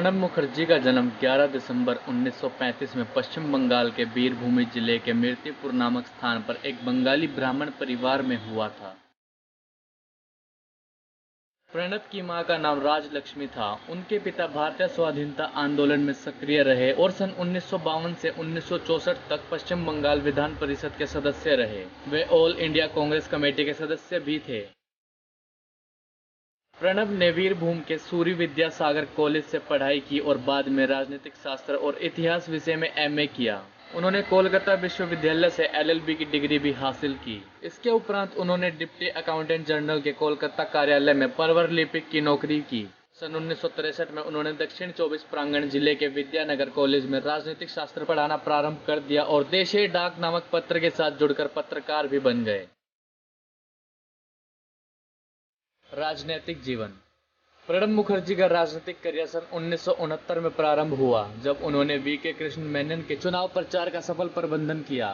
प्रणब मुखर्जी का जन्म 11 दिसंबर 1935 में पश्चिम बंगाल के बीरभूम जिले के मीरतीपुर नामक स्थान पर एक बंगाली ब्राह्मण परिवार में हुआ था। प्रणब की मां का नाम राजलक्ष्मी था। उनके पिता भारतीय स्वाधीनता आंदोलन में सक्रिय रहे और सन 1952 से 1964 तक पश्चिम बंगाल विधान परिषद के सदस्य रहे। वे ऑल इंडिया कांग्रेस कमेटी के सदस्य भी थे। प्रणब ने वीरभूम के सूरी विद्यासागर कॉलेज से पढ़ाई की और बाद में राजनीतिक शास्त्र और इतिहास विषय में एमए किया। उन्होंने कोलकाता विश्वविद्यालय से एलएलबी की डिग्री भी हासिल की। इसके उपरांत उन्होंने डिप्टी अकाउंटेंट जनरल के कोलकाता कार्यालय में परवर लिपिक की नौकरी की। सन 1963 में उन्होंने दक्षिण 24 प्रांगण जिले के विद्यानगर कॉलेज में राजनीतिक शास्त्र पढ़ाना प्रारंभ कर दिया और देशीय डाक नामक पत्र के साथ जुड़कर पत्रकार भी बन गए। राजनीतिक जीवन। प्रणब मुखर्जी का राजनीतिक करियर सन 1969 में प्रारंभ हुआ, जब उन्होंने वीके कृष्ण मेनन के चुनाव प्रचार का सफल प्रबंधन किया।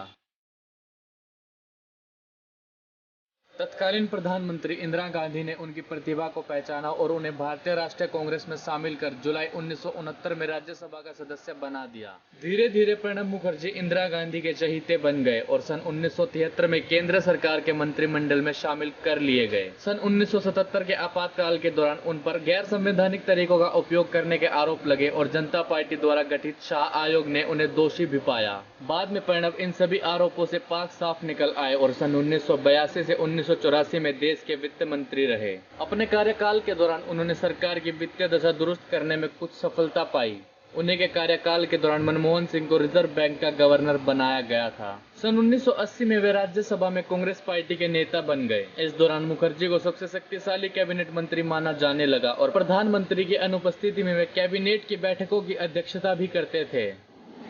तत्कालीन प्रधानमंत्री इंदिरा गांधी ने उनकी प्रतिभा को पहचाना और उन्हें भारतीय राष्ट्रीय कांग्रेस में शामिल कर जुलाई 1969 में राज्यसभा का सदस्य बना दिया। धीरे धीरे प्रणब मुखर्जी इंदिरा गांधी के चहीते बन गए और सन 1973 में केंद्र सरकार के मंत्रिमंडल में शामिल कर लिए गए। सन 1977 के आपातकाल के दौरान उन पर गैर संवैधानिक तरीकों का उपयोग करने के आरोप लगे और जनता पार्टी द्वारा गठित शाह आयोग ने उन्हें दोषी भी पाया। बाद में प्रणब इन सभी आरोपों से पाक साफ निकल आए और सन 1982 से 1984 में देश के वित्त मंत्री रहे। अपने कार्यकाल के दौरान उन्होंने सरकार की वित्तीय दशा दुरुस्त करने में कुछ सफलता पाई। उन्हीं के कार्यकाल के दौरान मनमोहन सिंह को रिजर्व बैंक का गवर्नर बनाया गया था। सन 1980 में वे राज्यसभा में कांग्रेस पार्टी के नेता बन गए। इस दौरान मुखर्जी को सबसे शक्तिशाली कैबिनेट मंत्री माना जाने लगा और प्रधानमंत्री की अनुपस्थिति में वे कैबिनेट की बैठकों की अध्यक्षता भी करते थे।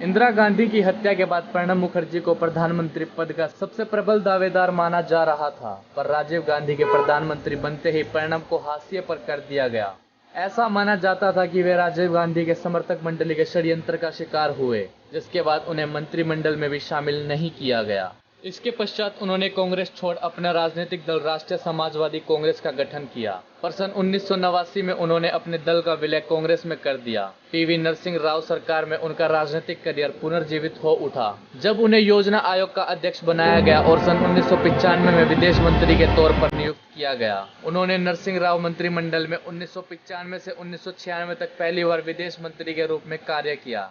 इंदिरा गांधी की हत्या के बाद प्रणब मुखर्जी को प्रधानमंत्री पद का सबसे प्रबल दावेदार माना जा रहा था, पर राजीव गांधी के प्रधानमंत्री बनते ही प्रणब को हाशिए पर कर दिया गया। ऐसा माना जाता था कि वे राजीव गांधी के समर्थक मंडली के षड्यंत्र का शिकार हुए, जिसके बाद उन्हें मंत्रिमंडल में भी शामिल नहीं किया गया। इसके पश्चात उन्होंने कांग्रेस छोड़ अपना राजनीतिक दल राष्ट्रीय समाजवादी कांग्रेस का गठन किया, पर सन 1989 में उन्होंने अपने दल का विलय कांग्रेस में कर दिया। पीवी नरसिंह राव सरकार में उनका राजनीतिक करियर पुनर्जीवित हो उठा, जब उन्हें योजना आयोग का अध्यक्ष बनाया गया और सन 1995 में विदेश मंत्री के तौर पर नियुक्त किया गया। उन्होंने नरसिंह राव मंत्रिमंडल में 1995 से 1996 तक पहली बार विदेश मंत्री के रूप में कार्य किया।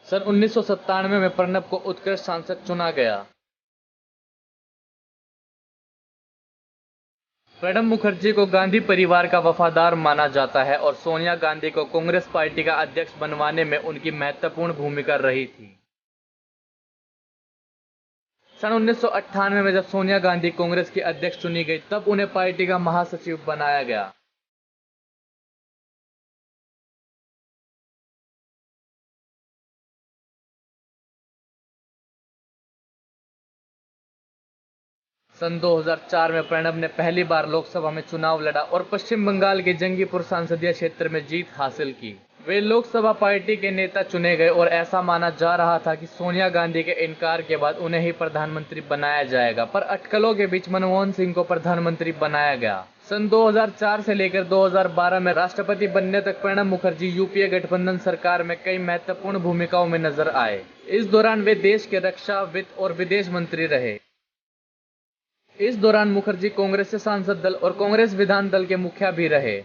सन 1997 में प्रणब को उत्कृष्ट सांसद चुना गया। प्रणब मुखर्जी को गांधी परिवार का वफादार माना जाता है और सोनिया गांधी को कांग्रेस पार्टी का अध्यक्ष बनवाने में उनकी महत्वपूर्ण भूमिका रही थी। सन 1998 में जब सोनिया गांधी कांग्रेस की अध्यक्ष चुनी गई, तब उन्हें पार्टी का महासचिव बनाया गया। सन 2004 में प्रणब ने पहली बार लोकसभा में चुनाव लड़ा और पश्चिम बंगाल के जंगीपुर संसदीय क्षेत्र में जीत हासिल की। वे लोकसभा पार्टी के नेता चुने गए और ऐसा माना जा रहा था कि सोनिया गांधी के इनकार के बाद उन्हें ही प्रधानमंत्री बनाया जाएगा, पर अटकलों के बीच मनमोहन सिंह को प्रधानमंत्री बनाया गया। सन 2004 से लेकर 2012 में राष्ट्रपति बनने तक प्रणब मुखर्जी यूपीए गठबंधन सरकार में कई महत्वपूर्ण भूमिकाओं में नजर आए। इस दौरान वे देश के रक्षा, वित्त और विदेश मंत्री रहे। इस दौरान मुखर्जी कांग्रेस से सांसद दल और कांग्रेस विधान दल के मुखिया भी रहे।